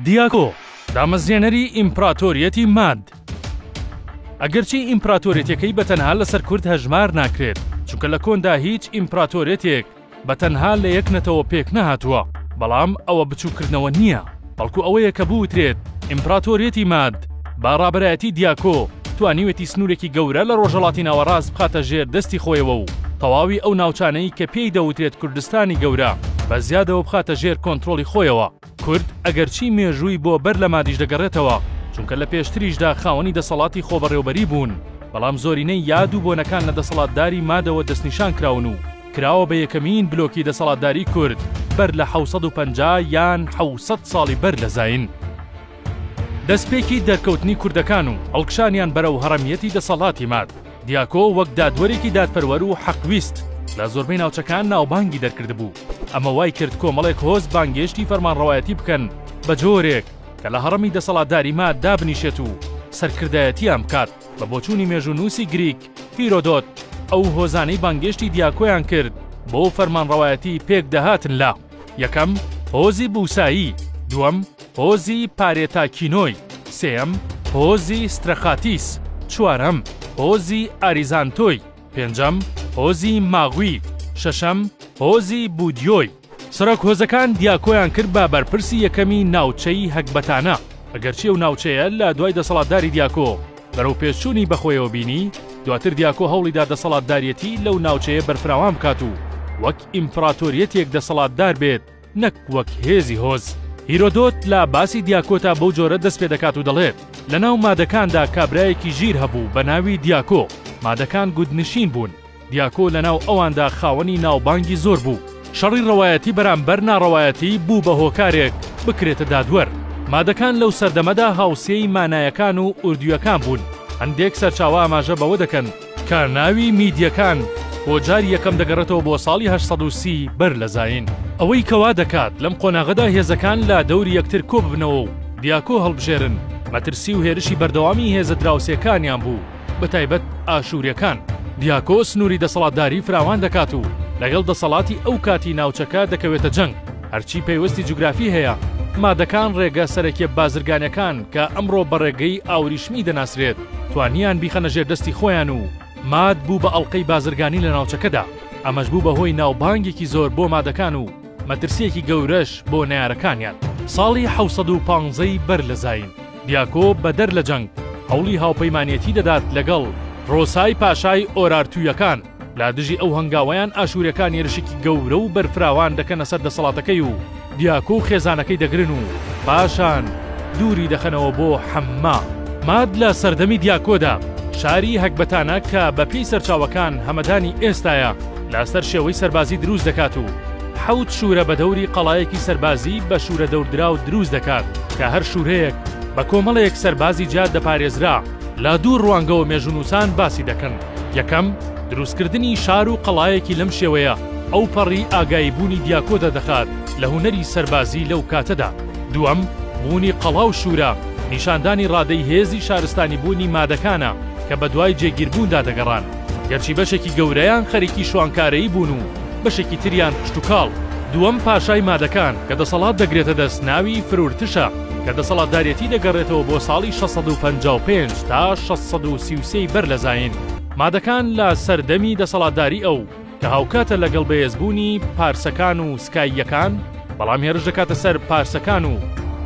دیاکۆ دامەزرێنەری ئیمپراتۆریەتی ماد. ئەگەرچی ئیمپراتۆریەتەکەی بەتەنها لەسەر کورد هەژمار ناکرێت، چونکە لە کۆندا هیچ ئیمپراتۆریەتێک بەتەنها لە یەک نەتەوە پێک نەهاتووە، بەڵام ئەوە بچووکردنەوە نییە، بەڵکو ئەوەیە کە بوترێت ئیمپراتۆریەتی ماد با ڕابەرایەتی دیاکۆ توانیوێتی سنوورێکی گەورە لە ڕۆژهەڵاتی ناوەڕاست بخاتە ژێر دەستی خۆیەوە و تەواوی ئەو ناوچانەی کە پێی دەوترێت کوردستانی گەورە بە زیادەوە بخاتە ژێر کۆنتڕۆلی خۆیەوە. کورد ئەگەرچی مێژووی بۆ بەر لە مادیش دەگەڕێتەوە، چونکە لە پێشتریشدا خاوەنی دەسەڵاتی خۆبەڕێوەبەری بوون، بەڵام زۆرینەی یاد و بۆنەکان لە دەسەڵاتداری مادەوە دەستنیشان کراون و کراوە بە یەکەمین بلۆکی دەسەڵاتداری کورد بەر لە 750 یان 700 ساڵی بەر لە زاین. دەستپێکی دەرکەوتنی کوردەکان و هەڵکشانیان بەرەو هەڕەمیەتی دەسەڵاتی ماد. دیاکۆ وەک دادوەرێکی دادپەروەر و حەقویست لە زۆربەی ناوچەکان ناوبانگی دەرکردبوو. ئەمە وای کرد کۆمەڵێک هۆز بانگێشتی فەرمانڕەوایەتی بکەن بە جۆرێک کە لە هەڕەمی دەسەڵاتداری ماد دابنیشێت و سەرکردایەتیان بکات. بە بۆچوونی مێژوونووسی گریک هیرۆدۆت ئەو هۆزانەی بانگێشتی دیاکۆیان کرد بۆ فەرمانڕەوایەتی پێک دەهاتن لا: یەکەم هۆزی بوسایی، دووەم هۆزی پارێتاکینۆی، سێەم هۆزی سترەخاتیس، چوارەم هۆزی ئاریزانتۆی، پێنجەم هۆزی ماغوی، شەشەم هۆزی بودیۆی. سەرۆک هۆزەکان دیاکۆیان کرد بە بەرپرسی یەکەمی ناوچەی هەکبەتانە. ئەگەرچی ئەو ناوچەیە لە دوای دەسەڵاتداری دیاکۆ بەرەو پێشچوونی بەخۆیەوە بینی، دواتر دیاکۆ هەوڵیدا دەسەڵاتدارەتی لەو ناوچەیە بەرفراوان بکات و وەک ئیمپراتۆریەتێک دەسەڵاتدار بێت، نەک وەک هێزی هۆز. هیرۆدۆت لە باسی دیاکۆتا بەو جۆرە دەست پێ دەکات و دەڵێت لە ناو مادەکاندا کابرایەکی ژیر هەبوو بە ناوی دیاکۆ. مادەکان گودنشین بوون. دیاکۆ لە ناو ئەواندا خاوەنی ناوبانگی زۆر بوو. شەڕی ڕەوایەتی بەرامبەر ناڕەوایەتی بوو بە هۆکارێک بکرێتە دادوەر. مادەکان لەو سەردەمەدا هاوسێی مانایەکان و ئوردویەکان بوون. هەندێک سەرچاوە ئاماژە بەوە دەکەن کە ناوی میدیەکان بۆ جاری یەکەم دەگەڕێتەوە بۆ ساڵی 830 بەر لە زاین. ئەوەی کەوا دەکات لەم قۆناغەدا هێزەکان لە دەوری یەکتر کۆ ببنەوە و دیاکۆ هەڵبژێرن. مەترسی و هێرشی بەردەوامی هێزە دراوسێکانیان بوو، بەتایبەت ئاشووریەکان. دیاکۆ سنووری دەسەڵاتداری فراوان دەکات و لەگەڵ دەسەڵاتی ئەو کاتی ناوچەکە دەکەوێتە جەنگ. هەرچی پێوەستی جوگرافی هەیە، مادەکان ڕێگە سەرەکیە بازرگانیەکان کە ئەمڕۆ بەڕێگەی ئاوریشمی دەناسرێت توانیان بیخەنە ژێر دەستی خۆیان و ماد بوو بە ئەڵقەی بازرگانی لە ناوچەکەدا. ئەمەش بوو بەهۆی ناوبانگێکی زۆر بۆ مادەکان و مەترسیەکی گەورەش بۆ نارەکانیان. ساڵی 715 بەر لە زاین دیاکۆ بەدەر لە جەنگ هەوڵی هاوپەیمانێتی دەدات لەگەڵ ڕۆسای پاشای ئۆرارتویەکان. لا دژی ئەو هەنگاوەیان ئاشوورەکان هێرشێکی گەورە و بەرفراوان دەکەنە سەر دەسەڵاتەکەی و دیاکۆ و خێزانەکەی دەگرن و پاشان دووری دەخەنەوە بۆ حەمما. ماد لە سەردەمی دیاکۆدا شاری هەکبەتانە کە بە پێی سەرچاوەکان هەمەدانی ئێستایە لەسەر شێوەی سەربازی دروست دەکات و 7 شوورە بە دەوری قەڵایەکی سەربازی بە شوورە دەوردراو دروست دەکات کە هەر شوورەیەک بە کۆمەڵەیەک سەربازی جات دەپارێزرا. لە دوو ڕوانگەوە مێژوونووسان باسی دەکەن: یەکەم دروستکردنی شار و قەڵایەکی لەم شێوەیە ئەو پەڕی ئاگاییبوونی دیاکۆ دەدەخات لە هونەری سەربازی لەو کاتەدا. دووەم بوونی قەڵا و شوورە نیشاندانی ڕادەی هێزی شارستانی بوونی مادەکانە کە بە دوای جێگیربووندا دەگەڕان. گەرچی بەشێکی گەورەیان خەریکی شوانکارەیی بوون و بەشێکی تریان پشتوکاڵ. دووەم پاشای مادەکان کە دەسەڵات دەگرێتە دەست ناوی فرورتشە کە دەسەڵاتدارەتی دەگەڕێتەوە بۆ ساڵی 655 تا 633 بەر لە زاین. مادەکان لە سەردەمی دەسەڵاتداری ئەو کە هاوکاتە لەگەڵ بەهێزبوونی پارسەکان و سکاییەکان، بەڵام هێرش دەکاتە سەر پارسەکان و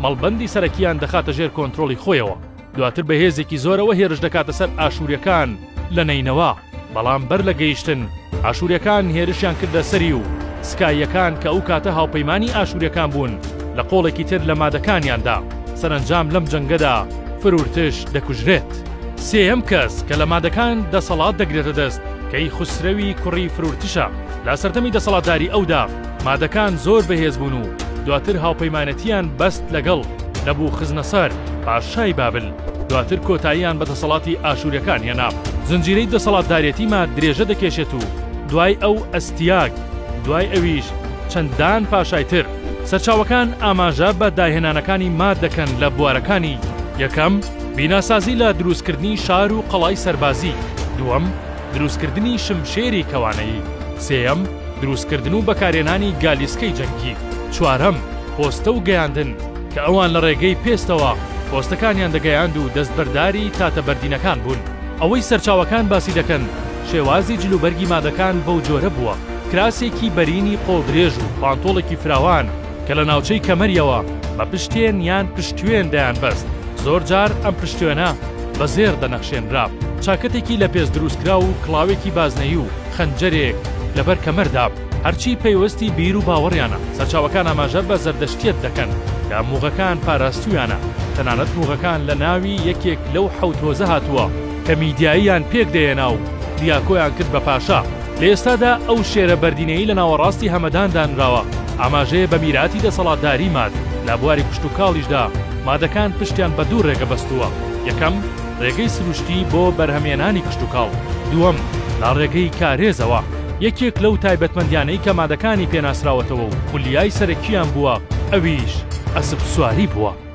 مەڵبەندی سەرەکیان دەخاتە ژێر کۆنتڕۆلی خۆیەوە. دواتر بەهێزێکی زۆرەوە هێرش دەکاتە سەر ئاشووریەکان لە نەینەوە، بەڵام بەر لە گەیشتن ئاشووریەکان هێرشیان کردە سەری و سکاییەکان کە ئەو کاتە هاوپەیمانی ئاشووریەکان بوون لە قۆڵێکی تر لە مادەکانیاندا. سەرنجام لەم جەنگەدا فرورتش دەکوژرێت. سێەم کەس کە لە مادەکان دەسەڵات دەگرێتە دەست کەی خوسرەوی کوڕی فرورتشە. لە سەردەمی دەسەڵاتداری ئەودا مادەکان زۆر بەهێز بوون و دواتر هاوپەیمانەتیان بەست لەگەڵ نەبوو خزنە سەر پاشای بابل. دواتر کۆتاییان بە دەسەڵاتی ئاشووریەکان هێنا. زنجیرەی دەسەڵاتدارەتی ماد درێژە دەکێشێت و دوای ئەو ئەستیاگ، دوای ئەویش چەندان پاشایتر. سەرچاوەکان ئاماژە بە داهێنانەکانی ماد دەکەن لە بوارەکانی: یەکەم بیناسازی لە دروستکردنی شار و قەڵای سەربازی، دووەم دروستکردنی شمشێری کەوانەیی، سێەم دروستکردن و بەکارهێنانی گالیسکەی جەنگی، چوارەم پۆستە و گەیاندن کە ئەوان لە ڕێگەی پێستەوە پۆستەکانیان دەگەیاند و دەستبەرداری تاتە بەردینەکان بوون. ئەوەی سەرچاوەکان باسی دەکەن شێوازی جلوبەرگی مادەکان بەو جۆرە بووە، کراسێکی بەرینی قۆڵدرێژ و پانتۆڵێکی فراوان کە لە ناوچەی کەمەریەوە بە پشتێن یان پشتوێن دەیان بەست. زۆر جار ئەم پشتوێنە بە زێر دەنەخشێنرا، چاکەتێکی لە پێست دروستکرا و کڵاوێکی بازنەیی و خەنجەرێک لەبەر کەمەردا، هەرچی پەیوەستی بیر و باوەڕیانە. سەرچاوەکان ئاماژە بە زەردەشتێت دەکەن کە موغەکان پاراستویانە، تەنانەت موغەکان لە ناوی یەکێک لەو حەوت هۆزە هاتووە کە میدیاییان پێک دەێنا و دیاکۆیان کرد بە پاشا. لە ئێستادا ئەو شێرە بەردینەی لە ناوەڕاستی هەمەدان دانراوە، ئاماژەیە بە میراتی دەسەڵاتداری ماد. لە بواری کوشت و کاڵیشدا مادەکان پشتیان بە دوو ڕێگە بەستووە. یەکەم ڕێگەی سروشتی بۆ بەرهەمێنانی کشت و کاڵ، دووەم لا ڕێگەی کارێزەوە. یەکێک لەو تایبەتمەندیانەی کە مادەکانی پێناسراوەتەوە و خولیای سەرەکییان بووە ئەویش ئەسپ سواری بووە.